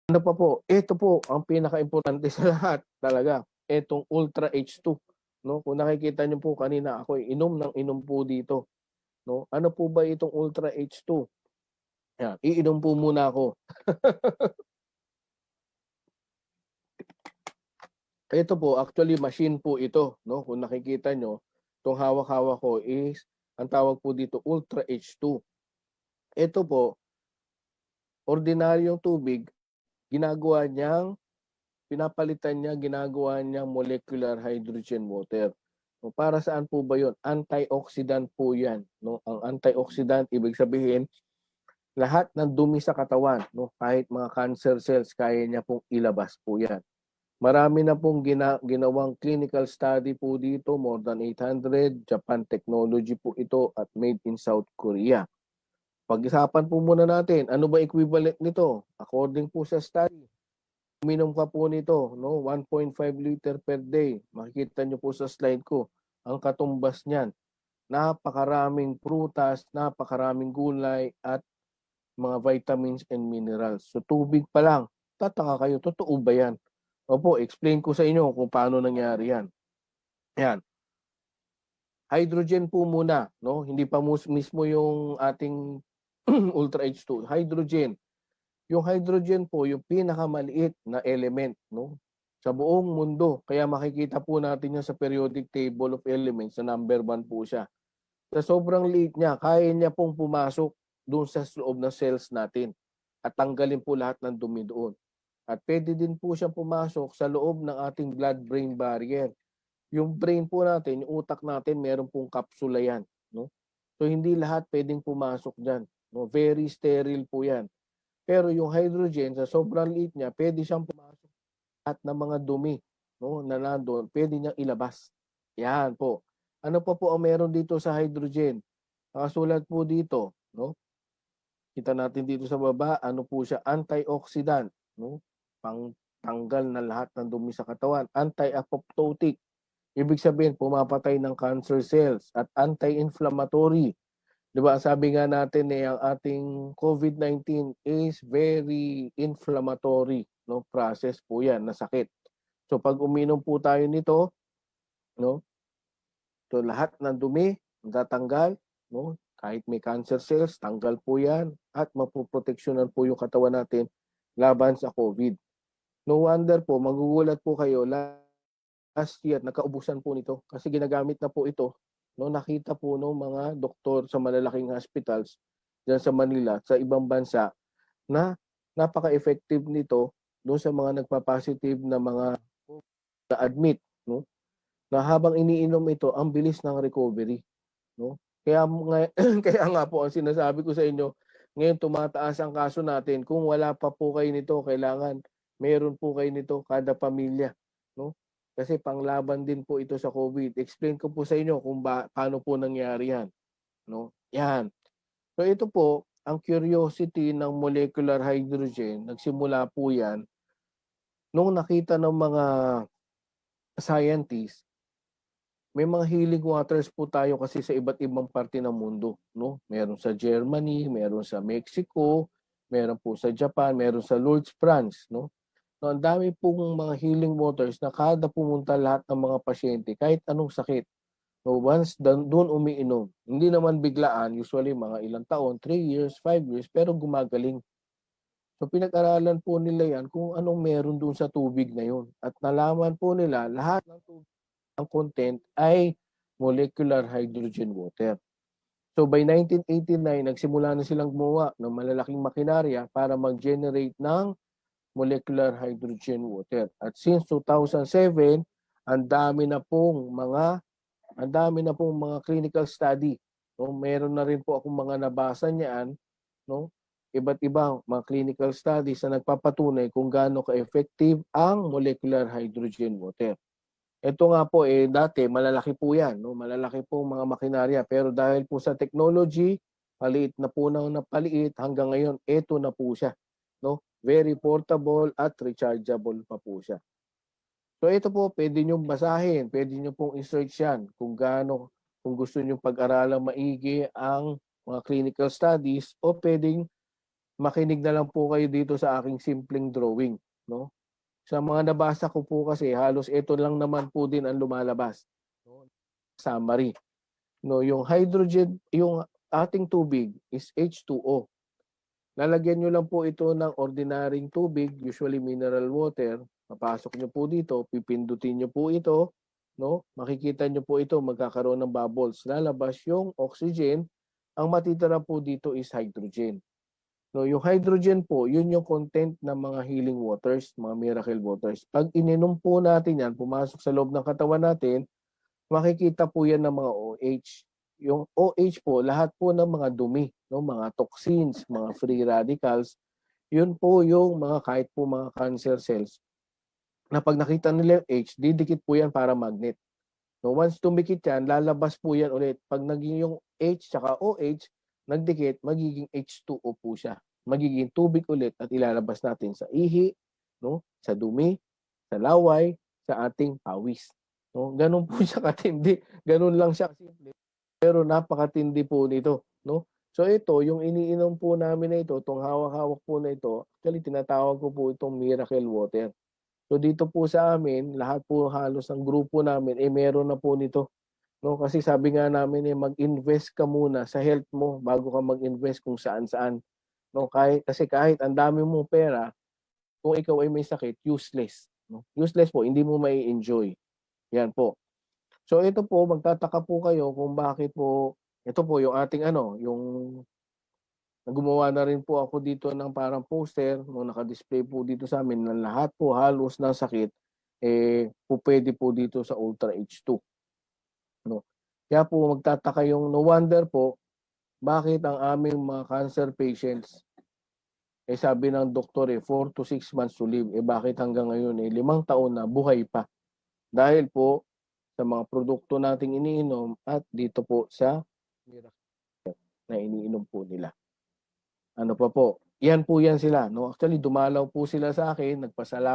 Ano pa po, ito po ang pinaka-importante sa lahat talaga, itong Ultra H2, 'no? Kung nakikita niyo po kanina ako'y inom ng inom po dito, 'no? Ano po ba itong Ultra H2? Yan, iinom po muna ako. Ito po, actually machine po ito, 'no? Kung nakikita niyo, 'tong hawak-hawak ko is ang tawag po dito Ultra H2. Ito po, ordinaryong tubig, ginagawa niyang pinapalitan niya, ginagawa niyang molecular hydrogen water. So, para saan po ba 'yon? Antioxidant po 'yan, 'no? Ang antioxidant ibig sabihin lahat ng dumi sa katawan, 'no? Kahit mga cancer cells kaya niya pong ilabas po 'yan. Marami na pong ginawang clinical study po dito, more than 800. Japan technology po ito at made in South Korea. Pag-isapan po muna natin, ano ba equivalent nito? According po sa study, uminom ka po nito, no? 1.5 liter per day. Makikita nyo po sa slide ko, ang katumbas niyan. Napakaraming prutas, napakaraming gulay, at mga vitamins and minerals. So tubig pa lang, tataka kayo, totoo ba yan? Opo, explain ko sa inyo kung paano nangyari yan. Yan. Hydrogen po muna, no? Hindi pa mismo yung ating Ultra H2. Hydrogen. Yung hydrogen po, yung pinakamaliit na element, no? Sa buong mundo. Kaya makikita po natin yan sa periodic table of elements na number 1 po siya. Sa sobrang liit niya, kaya niya pong pumasok doon sa loob ng cells natin at tanggalin po lahat ng dumi doon. At pwede din po siyang pumasok sa loob ng ating blood-brain barrier. Yung brain po natin, yung utak natin, meron pong kapsula yan. No? So hindi lahat pwedeng pumasok dyan. No? Very sterile po yan. Pero yung hydrogen, sa sobrang liit niya, pwede siyang pumasok at ng mga dumi, no, na nandoon, pwede niyang ilabas. Yan po. Ano pa po ang meron dito sa hydrogen? Nakasulat po dito, no? Kita natin dito sa baba, ano po siya? Antioxidant, no? Pangtanggal na lahat ng dumi sa katawan. Anti-apoptotic. Ibig sabihin, pumapatay ng cancer cells at anti-inflammatory. Di ba, sabi nga natin ang ating COVID-19 is very inflammatory, no, process po yan, na sakit. So pag uminom po tayo nito, no, so lahat ng dumi tatanggal, no, kahit may cancer cells, tanggal po yan at mapoproteksyonan po yung katawan natin laban sa COVID. No wonder po, magugulat po kayo, last year nagkaubusan po nito kasi ginagamit na po ito, no, nakita po ng mga doktor sa malalaking hospitals diyan sa Manila, sa ibang bansa, na napaka-effective nito doon sa mga nagpa-positive na mga na-admit, no, na habang iniinom ito, ang bilis ng recovery, no. Kaya nga kaya nga po ang sinasabi ko sa inyo, ngayon tumataas ang kaso natin. Kung wala pa po kayo nito, kailangan meron po kayo nito kada pamilya, no? Kasi panglaban din po ito sa COVID. Explain ko po sa inyo kung paano po nangyari yan, no? Yan. So ito po, ang curiosity ng molecular hydrogen, nagsimula po yan nung nakita ng mga scientists, may mga healing waters po tayo kasi sa iba't ibang parte ng mundo, no? Meron sa Germany, meron sa Mexico, meron po sa Japan, meron sa Lourdes, France, no? So, ang dami pong mga healing waters na kada pumunta lahat ng mga pasyente, kahit anong sakit. So, once doon umiinom, hindi naman biglaan, usually mga ilang taon, 3 years, 5 years, pero gumagaling. So, pinag-aralan po nila yan kung anong meron doon sa tubig na yun. At nalaman po nila, lahat ng tubig ang content ay molecular hydrogen water. So by 1989, nagsimula na silang gumawa ng malalaking makinarya para mag-generate ng molecular hydrogen water. At since 2007, ang dami na pong mga clinical study. No, meron na rin po akong mga nabasa niyan, no? Iba't ibang mga clinical studies na nagpapatunay kung gaano ka-effective ang molecular hydrogen water. Ito nga po dati malalaki po 'yan, no? Malalaki po mga makinarya pero dahil po sa technology, paliit na po ng napaliit hanggang ngayon ito na po siya, no? Very portable at rechargeable pa po siya. So ito po, pwede niyo basahin, pwede niyo pong i-search 'yan kung gusto niyo pag-aralang maigi ang mga clinical studies o pwedeng makinig na lang po kayo dito sa aking simpleng drawing, no? Sa mga nabasa ko po kasi halos ito lang naman po din ang lumalabas, no? Summary, no? Yung hydrogen, yung ating tubig is H2O. Lalagyan nyo lang po ito ng ordinaryong tubig, usually mineral water. Papasok nyo po dito, pipindutin nyo po ito, no? Makikita nyo po ito, magkakaroon ng bubbles. Lalabas yung oxygen, ang matitira po dito is hydrogen. No, yung hydrogen po, yun yung content ng mga healing waters, mga miracle waters. Pag ininom po natin yan, pumasok sa loob ng katawan natin, makikita po yan ng mga OH. Yung OH po, lahat po ng mga dumi, no, mga toxins, mga free radicals, yun po yung mga kahit po mga cancer cells na pag nakita nila yung H, didikit po yan para magnet. No, once tumikit yan, lalabas po yan ulit. Pag naging yung H tsaka OH, nagdikit, magiging H2O po siya. Magiging tubig ulit at ilalabas natin sa ihi, no, sa dumi, sa laway, sa ating pawis. No, ganun po siya katindi. Ganun lang siya simple. Pero napakatindi po nito, no? So ito, yung iniinom po namin na ito, itong hawak-hawak po na ito, actually tinatawag ko po itong miracle water. So dito po sa amin, lahat po halos ng grupo namin, meron na po nito. No? Kasi sabi nga namin, mag-invest ka muna sa health mo bago ka mag-invest kung saan-saan. No? Kasi kahit ang dami mong pera, kung ikaw ay may sakit, useless. No? Useless po, hindi mo may enjoy. Yan po. So ito po, magtataka po kayo kung bakit po, ito po yung ating yung gumawa na rin po ako dito ng parang poster, no, naka-display po dito sa amin na lahat po halos ng sakit pupwede po dito sa Ultra H2, no. Kaya po magtataka yung no wonder po bakit ang aming mga cancer patients sabi ng doktor 4 to 6 months to live, bakit hanggang ngayon 5 taon na buhay pa dahil po sa mga produkto nating iniinom at dito po sa na iniinom po nila. Ano pa po? Yan po yan sila, no? Actually, dumalaw po sila sa akin, nagpasalamat